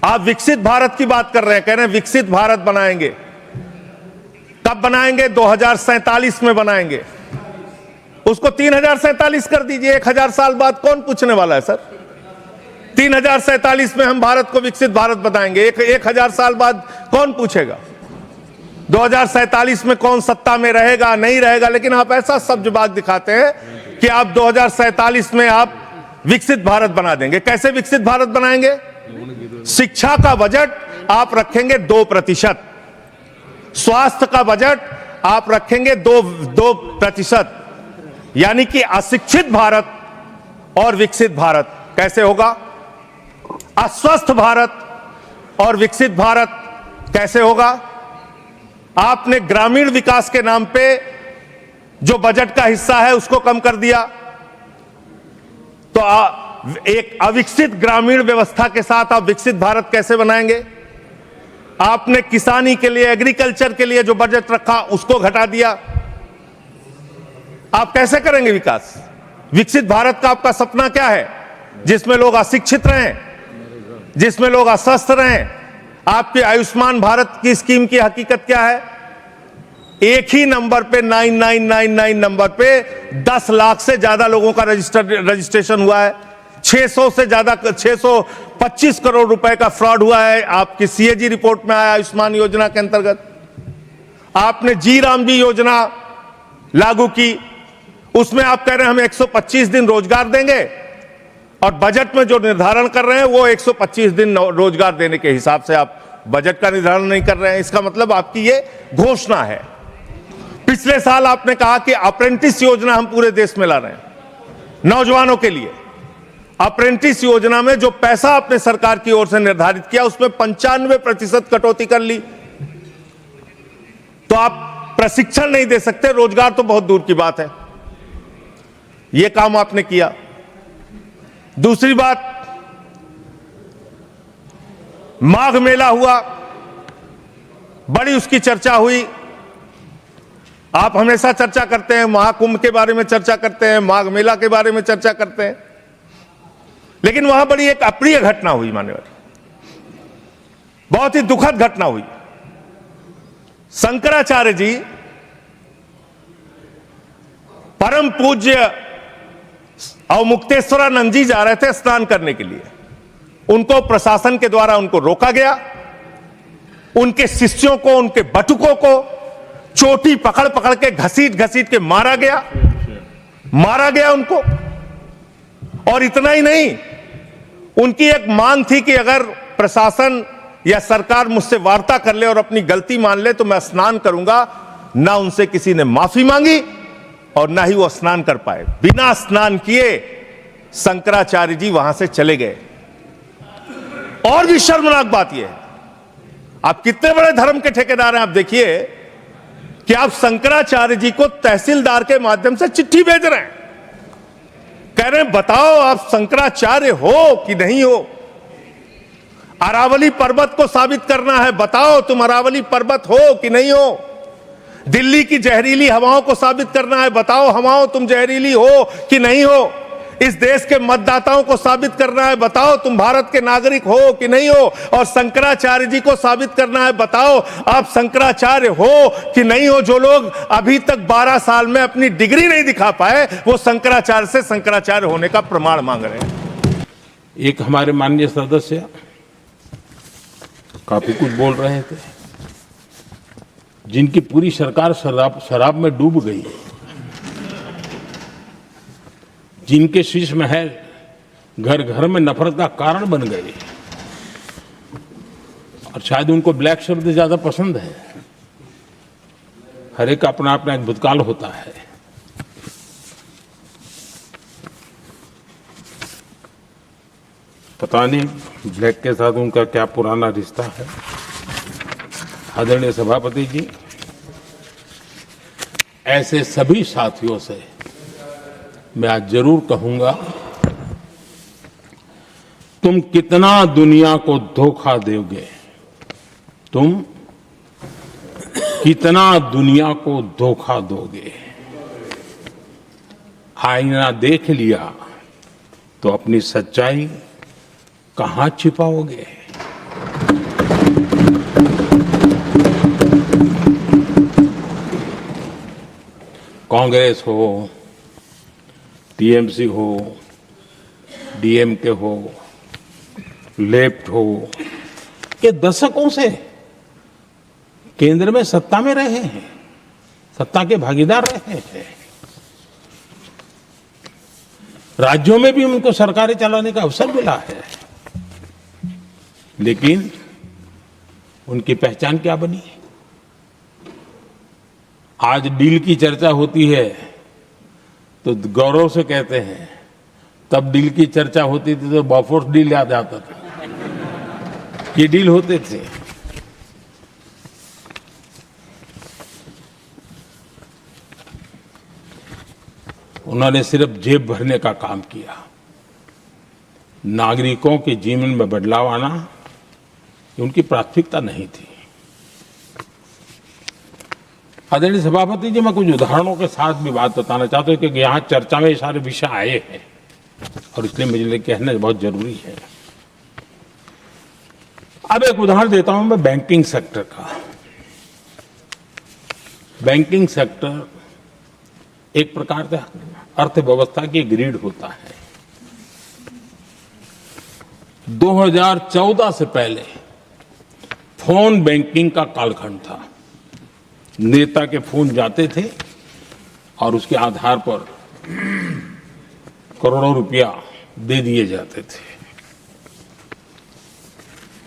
आप विकसित भारत की बात कर रहे हैं, कह रहे हैं विकसित भारत बनाएंगे। कब बनाएंगे? 2047 में बनाएंगे। उसको 3047 कर दीजिए। 1000 साल बाद कौन पूछने वाला है सर? 3047 में हम भारत को विकसित भारत बताएंगे। 1000 साल बाद कौन पूछेगा? 2047 में कौन सत्ता में रहेगा नहीं रहेगा, लेकिन आप ऐसा सब्जबाग दिखाते हैं कि आप 2047 में आप विकसित भारत बना देंगे। कैसे विकसित भारत बनाएंगे? शिक्षा का बजट आप रखेंगे 2%, स्वास्थ्य का बजट आप रखेंगे 2%, यानी कि अशिक्षित भारत और विकसित भारत कैसे होगा? अस्वस्थ भारत और विकसित भारत कैसे होगा? आपने ग्रामीण विकास के नाम पे जो बजट का हिस्सा है उसको कम कर दिया, तो एक अविकसित ग्रामीण व्यवस्था के साथ आप विकसित भारत कैसे बनाएंगे? आपने किसानी के लिए, एग्रीकल्चर के लिए जो बजट रखा उसको घटा दिया। आप कैसे करेंगे विकास? विकसित भारत का आपका सपना क्या है? जिसमें लोग अशिक्षित रहें, जिसमें लोग अस्वस्थ रहें। आपकी आयुष्मान भारत की स्कीम की हकीकत क्या है? एक ही नंबर पे 9999 नंबर पे 10 लाख से ज्यादा लोगों का रजिस्ट्रेशन हुआ है। 600 से ज्यादा 625 करोड़ रुपए का फ्रॉड हुआ है। आपकी सीएजी रिपोर्ट में आया आयुष्मान योजना के अंतर्गत। आपने जी राम जी योजना लागू की, उसमें आप कह रहे हैं हम 125 दिन रोजगार देंगे, और बजट में जो निर्धारण कर रहे हैं वो 125 दिन रोजगार देने के हिसाब से आप बजट का निर्धारण नहीं कर रहे हैं। इसका मतलब आपकी ये घोषणा है। पिछले साल आपने कहा कि अप्रेंटिस योजना हम पूरे देश में ला रहे हैं नौजवानों के लिए। अप्रेंटिस योजना में जो पैसा आपने सरकार की ओर से निर्धारित किया उसमें 95% कटौती कर ली। तो आप प्रशिक्षण नहीं दे सकते, रोजगार तो बहुत दूर की बात है। यह काम आपने किया। दूसरी बात, माघ मेला हुआ, बड़ी उसकी चर्चा हुई। आप हमेशा चर्चा करते हैं, महाकुंभ के बारे में चर्चा करते हैं, माघ मेला के बारे में चर्चा करते हैं, लेकिन वहां बड़ी एक अप्रिय घटना हुई, मान्यवर, बहुत ही दुखद घटना हुई। शंकराचार्य जी परम पूज्य अवमुक्तेश्वरानंद जी जा रहे थे स्नान करने के लिए। उनको प्रशासन के द्वारा उनको रोका गया। उनके शिष्यों को, उनके बटुकों को चोटी पकड़ पकड़ के घसीट घसीट के मारा गया उनको। और इतना ही नहीं, उनकी एक मांग थी कि अगर प्रशासन या सरकार मुझसे वार्ता कर ले और अपनी गलती मान ले तो मैं स्नान करूंगा। ना उनसे किसी ने माफी मांगी और ना ही वो स्नान कर पाए। बिना स्नान किए शंकराचार्य जी वहां से चले गए। और भी शर्मनाक बात यह है, आप कितने बड़े धर्म के ठेकेदार हैं। आप देखिए कि आप शंकराचार्य जी को तहसीलदार के माध्यम से चिट्ठी भेज रहे हैं, कह रहे हैं बताओ आप शंकराचार्य हो कि नहीं हो। अरावली पर्वत को साबित करना है, बताओ तुम अरावली पर्वत हो कि नहीं हो। दिल्ली की जहरीली हवाओं को साबित करना है, बताओ हवाओं तुम जहरीली हो कि नहीं हो। इस देश के मतदाताओं को साबित करना है, बताओ तुम भारत के नागरिक हो कि नहीं हो। और शंकराचार्य जी को साबित करना है, बताओ आप शंकराचार्य हो कि नहीं हो। जो लोग अभी तक 12 साल में अपनी डिग्री नहीं दिखा पाए, वो शंकराचार्य से शंकराचार्य होने का प्रमाण मांग रहे हैं। एक हमारे माननीय सदस्य काफी कुछ बोल रहे थे, जिनकी पूरी सरकार शराब में डूब गई, जिनके शीश महल घर घर में नफरत का कारण बन गए, और शायद उनको ब्लैक शब्द ज्यादा पसंद है। हर एक का अपना अपना एक भूतकाल होता है। पता नहीं ब्लैक के साथ उनका क्या पुराना रिश्ता है। आदरणीय सभापति जी, ऐसे सभी साथियों से मैं आज जरूर कहूंगा, तुम कितना दुनिया को धोखा दोगे, तुम कितना दुनिया को धोखा दोगे। आईना देख लिया तो अपनी सच्चाई कहां छिपाओगे। कांग्रेस हो, टीएमसी हो, डीएमके हो, लेफ्ट हो, ये दशकों से केंद्र में सत्ता में रहे हैं, सत्ता के भागीदार रहे हैं। राज्यों में भी उनको सरकारें चलाने का अवसर मिला है, लेकिन उनकी पहचान क्या बनी? आज डील की चर्चा होती है तो गौरव से कहते हैं, तब डील की चर्चा होती थी तो बॉफोर्स डील याद आता था। ये डील होते थे। उन्होंने सिर्फ जेब भरने का काम किया। नागरिकों के जीवन में बदलाव आना ये उनकी प्राथमिकता नहीं थी। आदरणीय सभापति जी, मैं कुछ उदाहरणों के साथ भी बात बताना चाहता हूं क्योंकि यहाँ चर्चा में ये सारे विषय आए हैं और इसलिए मुझे कहना बहुत जरूरी है। अब एक उदाहरण देता हूं मैं बैंकिंग सेक्टर का। बैंकिंग सेक्टर एक प्रकार से अर्थव्यवस्था की ग्रिड होता है। 2014 से पहले फोन बैंकिंग का कालखंड था। नेता के फोन जाते थे और उसके आधार पर करोड़ों रुपया दे दिए जाते थे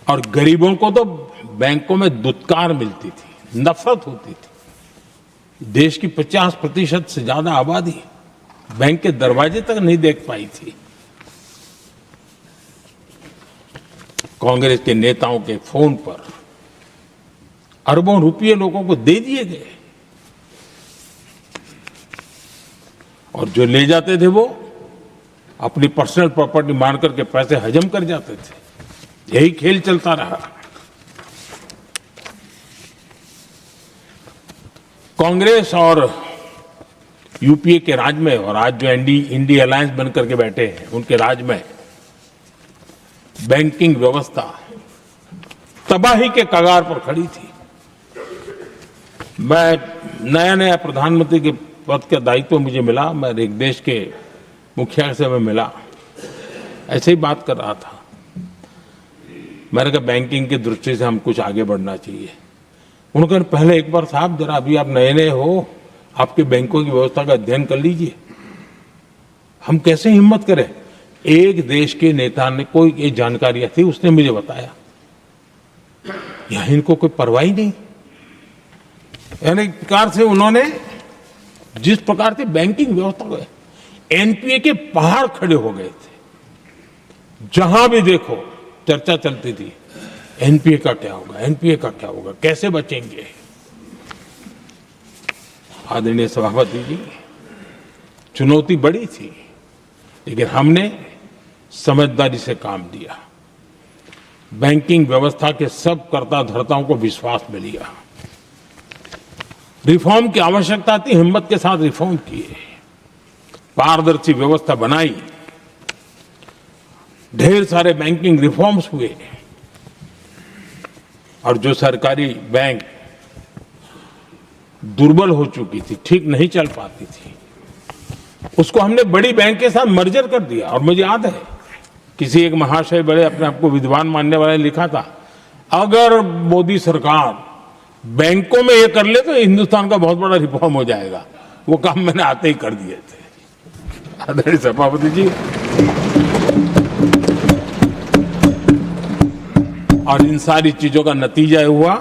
और गरीबों को तो बैंकों में दुत्कार मिलती थी, नफरत होती थी। देश की 50% से ज्यादा आबादी बैंक के दरवाजे तक नहीं देख पाई थी। कांग्रेस के नेताओं के फोन पर अरबों रुपये लोगों को दे दिए गए और जो ले जाते थे वो अपनी पर्सनल प्रॉपर्टी मान करके पैसे हजम कर जाते थे। यही खेल चलता रहा। कांग्रेस और यूपीए के राज में और आज जो इंडी अलायंस बन करके बैठे हैं उनके राज में बैंकिंग व्यवस्था तबाही के कगार पर खड़ी थी। मैं नया प्रधानमंत्री के पद का दायित्व मुझे मिला, मैं एक देश के मुखिया से मैं मिला, ऐसे ही बात कर रहा था। मैंने कहा बैंकिंग की दृष्टि से हम कुछ आगे बढ़ना चाहिए। उन्होंने कहा पहले एक बार साहब जरा अभी आप नए नए हो, आपके बैंकों की व्यवस्था का अध्ययन कर लीजिए। हम कैसे हिम्मत करें? एक देश के नेता ने कोई एक जानकारी थी, उसने मुझे बताया यहां इनको कोई परवाह ही नहीं। यानी एक प्रकार से उन्होंने जिस प्रकार से बैंकिंग व्यवस्था को एनपीए के पहाड़ खड़े हो गए थे। जहां भी देखो चर्चा चलती थी, एनपीए का क्या होगा, एनपीए का क्या होगा, कैसे बचेंगे। आदरणीय सभापति जी, चुनौती बड़ी थी, लेकिन हमने समझदारी से काम दिया। बैंकिंग व्यवस्था के सब कर्ता धर्ताओं को विश्वास में लिया। रिफॉर्म की आवश्यकता थी, हिम्मत के साथ रिफॉर्म किए, पारदर्शी व्यवस्था बनाई, ढेर सारे बैंकिंग रिफॉर्म्स हुए और जो सरकारी बैंक दुर्बल हो चुकी थी, ठीक नहीं चल पाती थी, उसको हमने बड़ी बैंक के साथ मर्जर कर दिया। और मुझे याद है किसी एक महाशय बड़े अपने आप को विद्वान मानने वाले ने लिखा था, अगर मोदी सरकार बैंकों में ये कर ले तो हिंदुस्तान का बहुत बड़ा रिफॉर्म हो जाएगा। वो काम मैंने आते ही कर दिए थे। आदरणीय सभापति जी, और इन सारी चीजों का नतीजा हुआ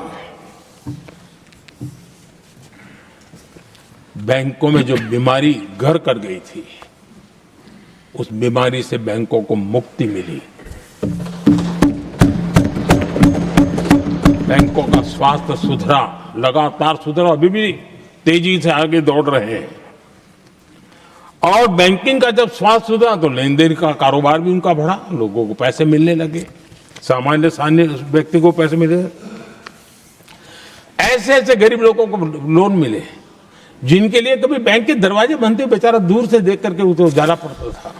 बैंकों में जो बीमारी घर कर गई थी, उस बीमारी से बैंकों को मुक्ति मिली। बैंकों का स्वास्थ्य सुधरा, लगातार सुधरा, अभी भी तेजी से आगे दौड़ रहे हैं। और बैंकिंग का जब स्वास्थ्य सुधरा तो लेन देन का कारोबार भी उनका बढ़ा, लोगों को पैसे मिलने लगे, सामान्य व्यक्ति को पैसे मिले। ऐसे ऐसे गरीब लोगों को लोन मिले जिनके लिए कभी बैंक के दरवाजे बंद थे, बेचारा दूर से देख करके उसे जाना पड़ता था।